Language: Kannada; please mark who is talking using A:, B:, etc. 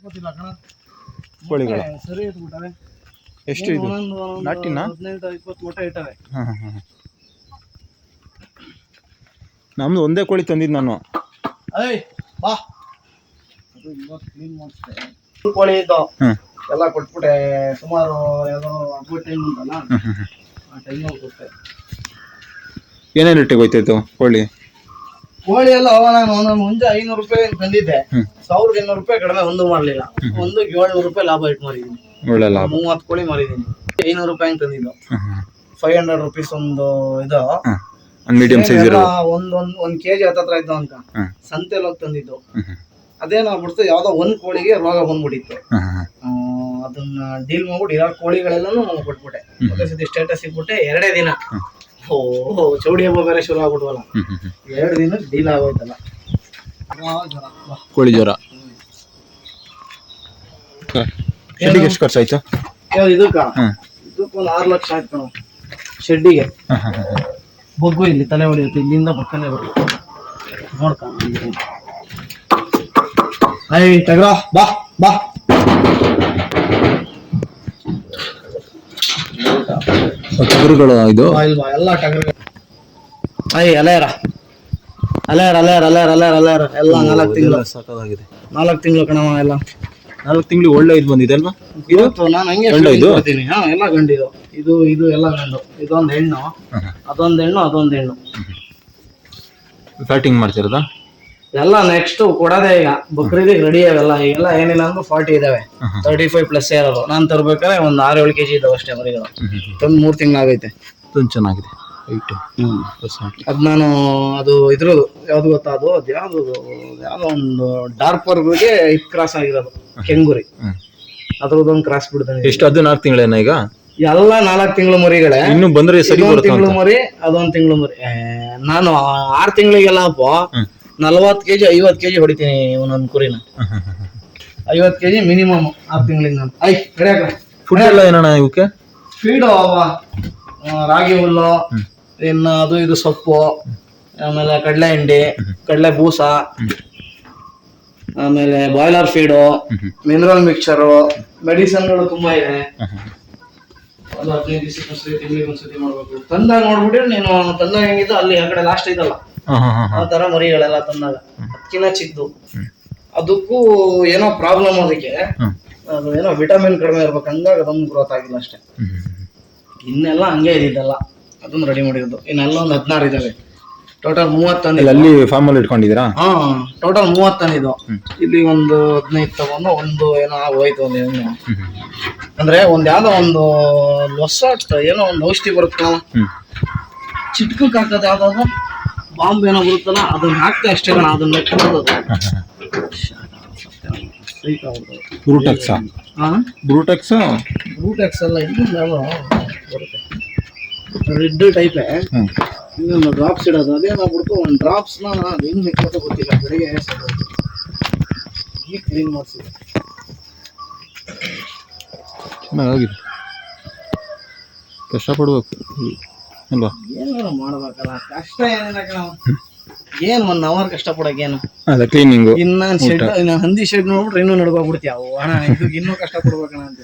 A: ಗೊತ್ತಿಲ್ಲ ಕಣ
B: ಕೋಳಿಗಳು
A: ಸರಿ ಇಟ್ಬಿಟ್ಟವೆ.
B: ಎಷ್ಟು ಇದು ನಾಟಿನ
A: 18-20 ಮೊಟ್ಟೆ ಇಟ್ಟವೆ.
B: ನಮ್ದು ಒಂದೇ ಕೋಳಿ ತಂದಿದ್ದು ನಾನು.
A: ಏಯ್ ಬಾ ಅದು ಇವತ್ತು ಕ್ಲೀನ್ ಮಾಡಿಸ್ದೆ. ಕೋಳಿ ಇದ್ದು ಎಲ್ಲ ಕೊಟ್ಬಿಟ್ಟೆ. ಸುಮಾರು ಯಾವುದೋ ಹಬ್ಬದ ಟೈಮ್ ಉಂಟಲ್ಲ ಆ ಟೈಮಲ್ಲಿ ಕೊಟ್ಟೆ.
B: ಏನೇನು ರೇಟಿಗೆ ಹೋಯ್ತಾಯಿತ್ತು ಕೋಳಿ?
A: ಕೋಳಿ ಎಲ್ಲ ನಾನು ಮುಂಚೆ 500 ರೂಪಾಯಿ ತಂದಿದ್ದೆ. 1200 ರೂಪಾಯಿ ಕಡಿಮೆ ಒಂದು ಮಾಡಲಿಲ್ಲ. ಒಂದು 700 ರೂಪಾಯಿ ಲಾಭ ಇಟ್ಟು ಮಾರಿದ್ದೀನಿ. 30 ಕೋಳಿ ಮಾರಿದ್ದೀನಿ. 500 ರೂಪಾಯಿ ತಂದಿದ್ದು. 500 ರೂಪೀಸ್ ಒಂದು ಇದು
B: ಮೀಡಿಯಂ ಸೈಜ್
A: ಒಂದ್ ಕೆಜಿ ಹತ್ತತ್ರ ಇದ್ದು ಅಂತ ಸಂತೆಯಲ್ಲಿ ಹೋಗಿ ತಂದಿದ್ದು. ಅದೇನಾಗ್ಬಿಡ್ತು, ಯಾವ್ದೋ ಒಂದ್ ಕೋಳಿಗೆ ರೋಗ ಬಂದ್ಬಿಟ್ಟಿತ್ತು. ಅದನ್ನ ಡೀಲ್ ಮಾಡ್ಬಿಟ್ಟು ಇರೋ ಕೋಳಿಗಳೆಲ್ಲನೂ ಕೊಟ್ಬಿಟ್ಟೆ. ಮತ್ತೆ ಸತಿ ಸ್ಟೇಟಸ್ ಇಟ್ಬಿಟ್ಟೆ. 2 ದಿನ ಚೌಡಿ ಹಬ್ಬ ಬೇರೆ ಶುರು ಆಗ್ಬಿಟ್ವಲ್ಲ, 2 ದಿನ ಡೀಲ್ ಆಗೋಯ್ತಲ್ಲ.
B: ಕೋಳಿ ಜ್ವರ. ಶೆಡ್ಡಿಗೆ ಎಷ್ಟು ಖರ್ಚಾಯ್ತು?
A: ಇದಕ್ಕ ಒಂದು 6 ಲಕ್ಷ ಆಯ್ತು ಕಣ ಶೆಡ್ಡಿಗೆ. ಬೊಗ್ಗು ಇಲ್ಲಿ ತಲೆ ಹೊಡೆಯುತ್ತೆ, ಇಲ್ಲಿಂದ ಪಕ್ಕನೆ ಬರುತ್ತೆ ನೋಡ್ಕ. ಟಗ್ರ ಬಾ ಬಾ.
B: ಟಗರುಗಳು ಇದು
A: ಇಲ್ವಾ ಎಲ್ಲ ಟಗರು. ಅಲೆಯರ ಅಲೆಯರ ಅಲೆಯರ ಅಲೆಯರ ಅಲೆಯರ ಅಲೆಯರ ಎಲ್ಲ 4 ತಿಂಗಳು
B: ಸಾಕಾಗಿದೆ.
A: 4 ತಿಂಗಳು ಕಣವ ಎಲ್ಲ.
B: 4 ತಿಂಗಳು ಒಳ್ಳೆ ಇದು ಬಂದಿದೆ ಅಲ್ವಾ?
A: ಇವತ್ತು ನಾನು ಹಂಗೆ ಕೊಡ್ತೀನಿ. ಎಲ್ಲ ಗಂಡಿದು. ಇದು ಎಲ್ಲ ಗಂಡು. ಇದೊಂದು ಹೆಣ್ಣು, ಅದೊಂದು ಹೆಣ್ಣು, ಅದೊಂದು ಹೆಣ್ಣು.
B: ಫ್ಯಾಟಿಂಗ್ ಮಾಡ್ತಿರೋದಾ?
A: ಎಲ್ಲ ನೆಕ್ಸ್ಟ್ ಕೊಡೋದೇ ಈಗ. ಬಕ್ರೀದಿಗೆ ರೆಡಿ ಅವೆಲ್ಲ. ಈಗೆಲ್ಲ ಏನಿಲ್ಲ ಅಂದ್ರೆ 40 ಇದಾವೆ. 35+ ಇರೋದು. ನಾನು ತರ್ಬೇಕಾದ್ರೆ ಒಂದು 6-7 ಕೆಜಿ ಇದಾವೆ ಅಷ್ಟೇ ಮರಿಗಳು. ತಂದು 3 ತಿಂಗಳಾಗೈತೆ.
B: ಚೆನ್ನಾಗಿದೆ.
A: ಅದ್ ನಾನು ಅದು ಇದ್ರದ್ದು ಯಾವ್ದು ಗೊತ್ತಾ, ಅದು ಯಾವ್ದೋ ಒಂದು ಡಾರ್ಪರ್ಗೆ ಕ್ರಾಸ್ ಆಗಿರೋದು ಕೆಂಗುರಿ. ಅದ್ರದ್ದೊಂದು ಕ್ರಾಸ್ ಬಿಡ್ತಾನೆ.
B: ಎಷ್ಟು? ಅದು 4 ತಿಂಗಳೇನ ಈಗ?
A: ಎಲ್ಲ 4 ತಿಂಗಳು ಮರಿಗಳೇ.
B: ಇನ್ನು ಬಂದ್ರೆ ಸರಿ ಬರುತ್ತೆ.
A: ತಿಂಗಳು ಮರಿ, ಅದೊಂದು ತಿಂಗಳು ಮರಿ. ನಾನು 6 ತಿಂಗಳಿಗೆಲ್ಲ 40 ಕೆಜಿ 50 ಕೆಜಿ ಹೊಡಿತೀನಿ ಒಂದೊಂದು ಕುರಿನ. 50 ಕೆಜಿ ಮಿನಿಮಮ್ 6 ತಿಂಗಳಿಗೆ ನಾನು.
B: ಫುಡ್ ಎಲ್ಲ ಏನಣ್ಣ ಇವಕ್ಕೆ?
A: ಫೀಡು ರಾಗಿ ಹುಲ್ಲು, ಇನ್ನು ಅದು ಇದು ಸೊಪ್ಪು, ಆಮೇಲೆ ಕಡಲೆ ಹಿಂಡಿ, ಕಡಲೆ ಬೂಸ, ಆಮೇಲೆ ಬಾಯ್ಲರ್ ಫೀಡು, ಮಿನರಲ್ ಮಿಕ್ಚರು, ಮೆಡಿಸನ್ಗಳು ತುಂಬಾ ಇದೆ. 15 ದಿವಸಕ್ಕೊಂದ್ಸತಿ ತಿಂಗಳಿಗೆ ಒಂದ್ಸತಿ ಮಾಡ್ಬೇಕು. ತಂದಾಗ ನೋಡ್ಬಿಟ್ಟು ನೀನು ತಂದಾಗ ಹೆಂಗಿದ್ದು ಅಲ್ಲಿ ಆ ಕಡೆ ಲಾಸ್ಟ್ ಐತಲ್ಲ ಆ ತರ ಮರಿಗಳೆಲ್ಲ ತಂದಾಗ ಅದಕ್ಕಿಂತ ಚಿಕ್ಕದು. ಅದಕ್ಕೂ ಏನೋ ಪ್ರಾಬ್ಲಮ್. ಅದಕ್ಕೆ ಅದು ಏನೋ ವಿಟಮಿನ್ ಕಡಿಮೆ ಇರ್ಬೇಕು, ಹಂಗಾಗಿ ಅದೊಂದು ಗ್ರೋತ್ ಆಗಿಲ್ಲ ಅಷ್ಟೇ. ಇನ್ನೆಲ್ಲ ಹಂಗೆ ಇದಿದ್ದಲ್ಲ, ಅದೊಂದು ರೆಡಿ ಮಾಡಿರೋದು. ಇನ್ನೆಲ್ಲ ಒಂದು 16 ಇದಾವೆ. Total 30 ton.
B: ಅಲ್ಲಿ ಫಾರ್ಮ್ ಅಲ್ಲಿ ಇಟ್ಕೊಂಡಿದ್ದೀರಾ?
A: ಟೋಟಲ್ 30 ಟನ್ ಇದು. ಇಲ್ಲಿ ಒಂದು 15 ತಗೊಂಡು ಒಂದು ಏನೋ ಹೋಯ್ತು. ಒಂದು ಹೆಣ್ಣು ಅಂದ್ರೆ ಒಂದ್ ಯಾವ್ದೋ ಒಂದು ಹೊಸ ಏನೋ ಒಂದು ಔಷಧಿ ಬರುತ್ತೆ, ಚಿಟ್ಕಕ್ಕೆ ಹಾಕೋದು ಯಾವ್ದಾದ್ರು ಬಾಂಬ್ ಏನೋ ಬರುತ್ತಲ್ಲ, ಅದನ್ನ ಹಾಕ್ತಾ ಅಷ್ಟೇ ಕಣ. ಅದನ್ನ
B: ಬ್ರೂಟೆಕ್ಸ್
A: ಅಲ್ಲ, ಇನ್ನೊಂದು ಯಾವ್ದೋ ಬರುತ್ತೆ ರೆಡ್ ಟೈಪೇ. ಇನ್ನೊಂದು ಡ್ರಾಪ್ಸ್ ಇಡೋದು. ಅದೇನಾಗ್ಬಿಡ್ತು, ಒಂದು ಡ್ರಾಪ್ಸ್ನ ಹೆಂಗ್ ಮೆಕ್ಕೋತ ಗೊತ್ತಿಲ್ಲ. ಬೆಳಿಗ್ಗೆ ಈಗ ಕ್ಲೀನ್ ಮಾಡಿಸಿದೆ.
B: ಚೆನ್ನಾಗಿದೆ. ಕಷ್ಟಪಡ್ಬೇಕು ಅಲ್ವಾ?
A: ಏನಾರು ಮಾಡ್ಬೇಕಲ್ಲ. ಕಷ್ಟ ಏನಿಲ್ಲ ಕಣ. ಏನ್ 1 ಅವರ್ ಕಷ್ಟ ಪಡೋಕೇನು?
B: ಕ್ಲೀನಿಂಗು.
A: ಇನ್ನ ಹಂದಿ ಶೆಡ್ ನೋಡ್ಬಿಟ್ರೆ ಇನ್ನೂ ನಡ್ಕೋಗ್ಬಿಡ್ತೀಯ. ಅಣ್ಣ ಇದಕ್ಕೆ ಇನ್ನೂ ಕಷ್ಟ ಪಡ್ಬೇಕಣ್ಣ ಅಂತ.